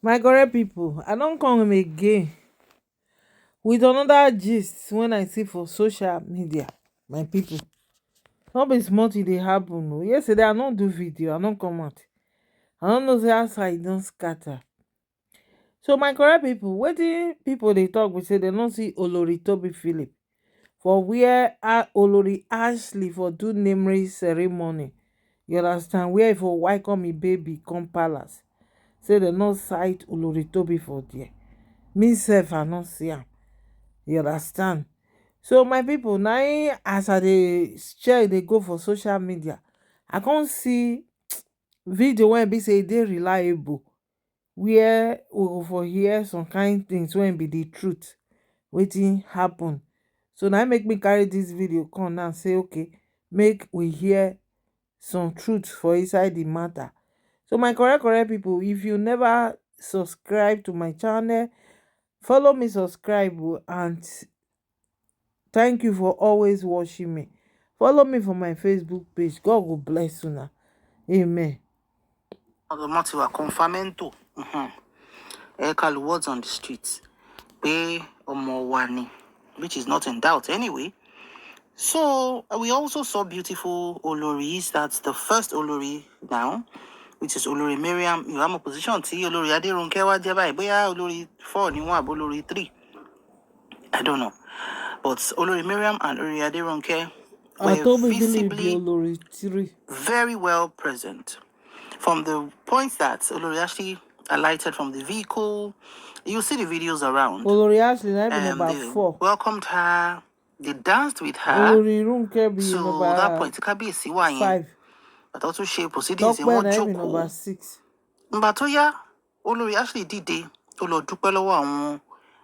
My correct people, I don't come again with another gist when I see for social media. My people, no be small thing dey happen o. Yesterday I no do video, I no come out. I don't know say outside don scatter. So my correct people, wetin people dey talk be say dem no see Olori Tobi Philip for where Olori Ashley for do naming ceremony. You understand? Where e for welcome im baby come palace. Say dem no sight Olori Tobi for there. Me sef I no see am. You understand? So my people, na as I dey check dey go for social media, I come see video wey be say e dey reliable, where we go for hear some kind things wey be the truth wetin happen. So na make me carry this video come now say okay, make we hear some truth for inside the matter. So my correct people, if you never subscribe to my channel, follow me, subscribe and thank you for always watching me. Follow me for my Facebook page. God will bless you now. Amen. Automatic confirmento. Call words on the streets. Pay or more warning, which is not in doubt anyway. So we also saw beautiful Oloris. That's the first Olori now, which is Olori Miriam. You have a position to Olori Aderonke Wajabai. Boya Olori 4, you want Olori 3. I don't know. But Olori Miriam and Olori Aderonke were visibly very well present. From the points that Olori Ashley alighted from the vehicle, you see the videos around. Olori Ashley, number 4. Welcomed her. They danced with her. Olori Runke be so number that point, it can be a 5. But also she proceedings in one joke. Number 6. But yeah, Olori Ashley did they. Olori dúpẹ́ lọ́wọ́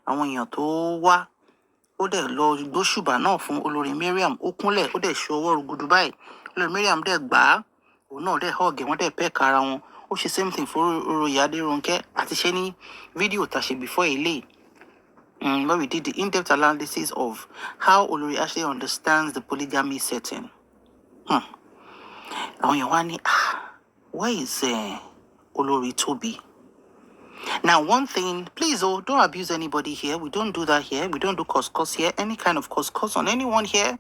àwọn èèyàn tó wá. Ó dẹ̀ lọ gbóṣùbà náà fún Olori Miriam. Ó kúnlẹ̀, ó dẹ̀ ṣọwọ́ rúgúdù báyìí. Olori Miriam dẹ̀ gbà á. Òun náà dẹ̀ hug wọ́n dẹ̀ peck ara wọn. Ó ṣe same thing for Olori Aderonke. Àti ṣe ní fídíò tá ṣe before eléyìí. Where we did the in-depth analysis of how Olori Ashley understands the polygamy setting. Where is Olori Tobi? Now, one thing, please, don't abuse anybody here. We don't do that here. We don't do cos here. Any kind of cos on anyone here.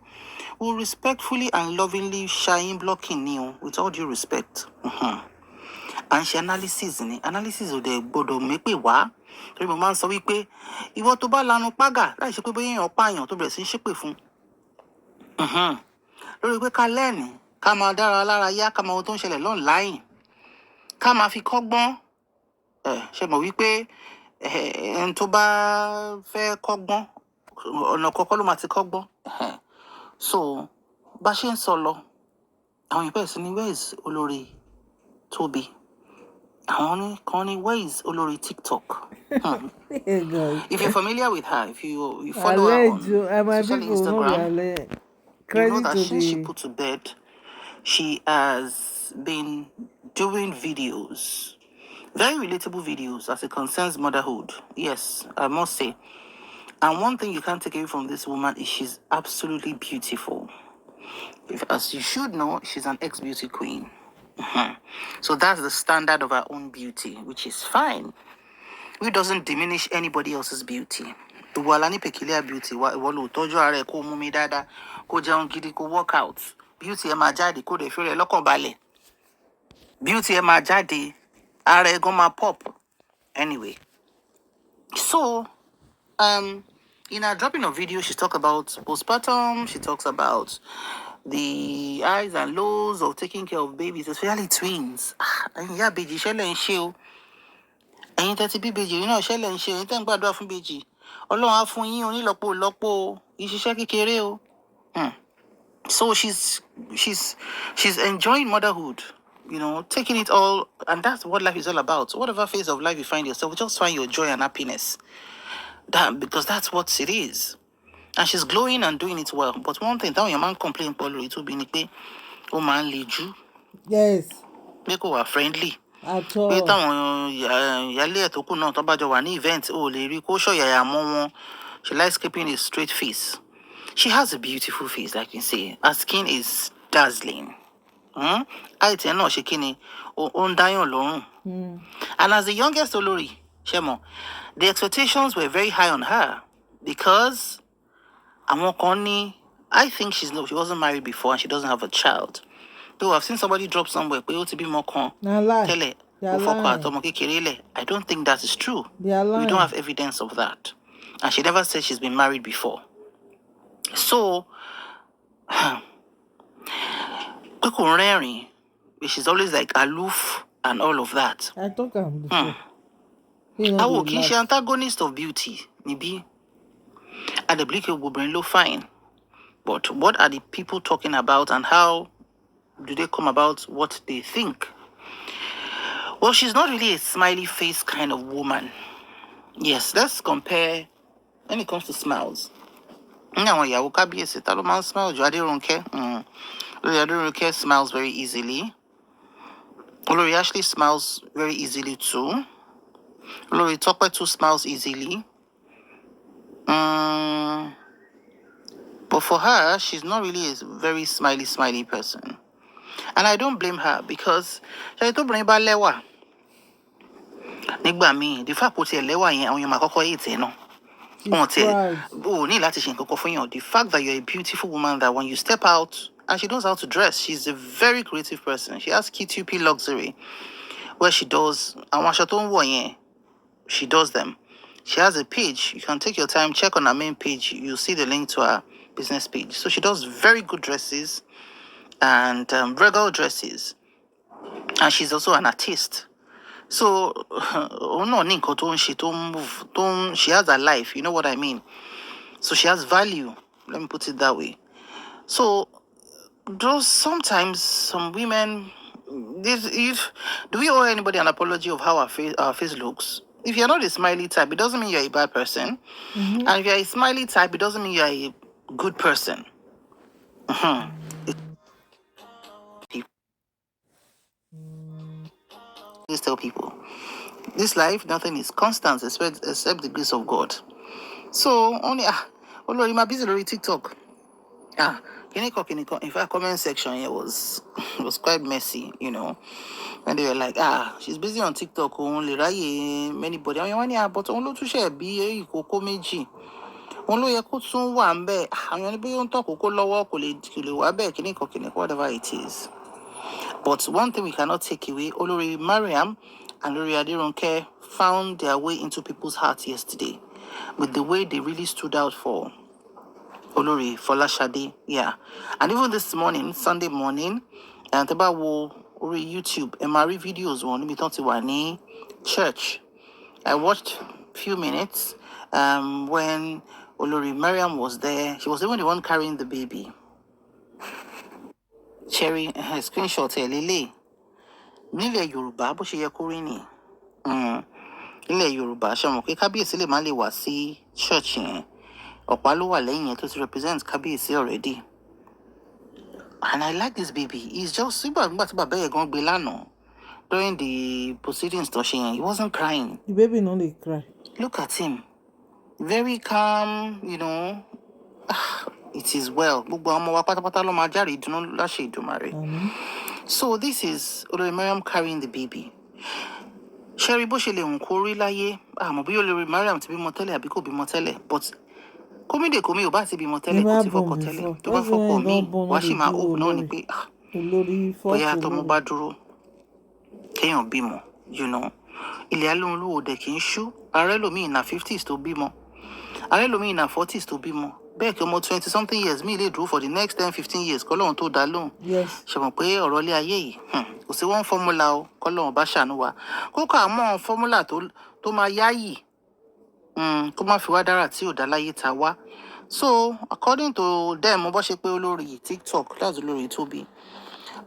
We'll respectfully and lovingly shine blocking you with all due respect. And she analysis of the bodo make me wa. Torí mo máa ń sọ wípé ìwọ tó bá lanu págà láì ṣe pé bóyá èèyàn pààyàn tó bẹ̀rẹ̀ sí ṣépè fún. Lórí pé ká lẹ́ẹ̀nì, ká máa dára lára yá, ká máa ohun tó ń ṣẹlẹ̀ online, ká máa fi kọ́gbọ́n. Ṣé mọ̀ wípé ẹni tó bá fẹ́ kọ́gbọ́n ọ̀nà kọ́kọ́ ló máa ti kọ́gbọ́n. So bá ṣe ń sọ lọ, àwọn èèyàn bẹ̀rẹ̀ sí ní where is Olori Tobi? Connie, where is Olori TikTok? If you're familiar with her, if you follow her on especially Instagram, you know that since she put to bed, she has been doing videos, very relatable videos as it concerns motherhood. Yes, I must say. And one thing you can't take away from this woman is she's absolutely beautiful. As you should know, she's an ex-beauty queen. So that's the standard of our own beauty, which is fine. It doesn't diminish anybody else's beauty. Walani peculiar beauty. Walu tojo are ko mumi dada ko jaun gidi ko work out. Beauty e ma jade ko de fere lokon bale. Beauty e ma jade are go ma pop. Anyway. So in her dropping of video, she talks about postpartum, she talks about the highs and lows of taking care of babies, especially twins. And yeah, baby, shell and shield. And you tell baby, you know, shell and shield. You think about that from baby. Ọlọ́run á fún yín onílọ́pọ̀ ìṣiṣẹ́ kékeré o. So she's enjoying motherhood, you know, taking it all, and that's what life is all about. Whatever phase of life you find yourself, just find your joy and happiness. Because that's what it is. And she's glowing and doing it well. But one thing, that your man complain Olori Tobi ni pé ó máa ń le jù. Yes. Pé kò wà friendly. At all. Pé táwọn ìyálé ẹ̀ tó kù náà tó bá jọ wà ní event ó lè rí kó ṣọ̀yàyà mọ́ wọn. She likes keeping a straight face. She has a beautiful face, like you say. Her skin is dazzling. Àìtẹ́ náà ṣe kí ni ó ń dáyàn lọ́rùn. And as the youngest Olori, Shemo, the expectations were very high on her because I think she wasn't married before and she doesn't have a child. Though I've seen somebody drop somewhere, pé ó ti bímọ kan. Na lie. Tẹ́lẹ̀, They are ó fọkọ lying. àtọmọ kékeré lẹ̀. I don't think that is true. They are We lying. don't have evidence of that. And she never said she's been married before. So, she's always like aloof and all of that. I talk am before. I will she's antagonist of beauty. Maybe at the bleak will bring low fine. But what are the people talking about and how do they come about what they think? Well, she's not really a smiley face kind of woman. Yes, let's compare when it comes to smiles. Now, ìyàwó kábíyèsí, ta ló máa ń smile jù? Adérónkẹ́. Adérónkẹ́ smiles very easily. Olori Ashley smiles very easily too. Olori Tobi too smiles easily. But for her, she's not really a very smiley person. And I don't blame her because ṣe tó bìnrin bá lẹ́wà. Nígbà míì, the fact put lẹ́wà yẹn, àwọn èèyàn máa kọ́kọ́ hate ẹ náà. The fact that you're a beautiful woman, that when you step out and she knows how to dress, she's a very creative person. She has K2P Luxury where she does she does them. She has a page. You can take your time, check on her main page. You'll see the link to her business page. So she does very good dresses and regal dresses. And she's also an artist. So, she has a life, you know what I mean? So she has value, let me put it that way. So, sometimes some women, do we owe anybody an apology of how our face looks? If you're not a smiley type, it doesn't mean you're a bad person. And if you're a smiley type, it doesn't mean you're a good person. Please tell people, this life, nothing is constant except the grace of God. So, only, Olori, my busy Olori TikTok. In fact, comment section here was quite messy, you know. And they were like, she's busy on TikTok, only many body. But only to share be koko meji. Only a could soon one be. I'm only be on top of lower whatever it is. But one thing we cannot take away, Olori Mariam and Olori Aderonke found their way into people's hearts yesterday with the way they really stood out for Olori Folashade, yeah. And even this morning, Sunday morning, and about YouTube and my videos on Mitoti church. I watched a few minutes when Olori Mariam was there. She was even the one carrying the baby. Cherry, screenshot Lele. Nílẹ̀ Yorùbá bó ṣe yẹ kó rí ni. Nílẹ̀ Yorùbá ṣe mọ̀ pé kábíyèsí lè má lè wá sí church yẹn. Ọ̀pá ló wà lẹ́yìn yẹn tó ti represent kábíyèsí already. And I like this baby. He's just super during the proceedings, he wasn't crying. The baby no dey cry. Look at him. Very calm, you know. It is well. So this is Olori Mariam carrying the baby. Sherry Boshele Unkori Laye. Mobile Olori Mariam to be motele, Abiko be motele. But Komi de Komi Oba to be motele, Kotivo Kotele. To for me, Washima Open on the Olori Boya Tomobaduro. Kenyon Bimo, you know. Ilé alóhùn de kì í ṣú. Ààrẹ lòmíì in her 50s tó bímọ. Ààrẹ lòmíì in her 40s tó bímọ. Bẹ́ẹ̀ kí ọmọ 20 something years mi lè dúró for the next 10-15 years kọ́lọ́run tó dá lóhùn. Yes. Ṣé mọ̀ pé ọ̀rọ̀ ilé ayé yìí kò sí one formula o kọ́lọ́run bá ṣàánú wa. Kókó àmọ́ formula tó máa yáyì kó má fi wá dára tí ò dá láyé ta wá. So according to them, bó ṣe pé olórí TikTok, that's Olori Tobi.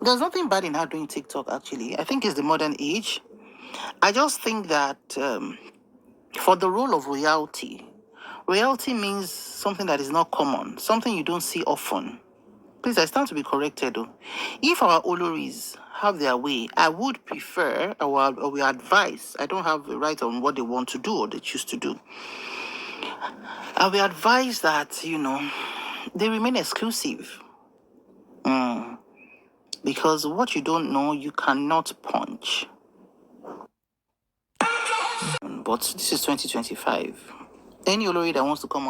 There's nothing bad in her doing TikTok actually. I think it's the modern age. I just think that for the role of royalty means something that is not common, something you don't see often. Please, I stand to be corrected though. If our Oloris have their way, I would prefer or we advise, I don't have the right on what they want to do or they choose to do. I will advise that, you know, they remain exclusive. Because what you don't know, you cannot punch. but this is 2025. Any Olori that wants to come on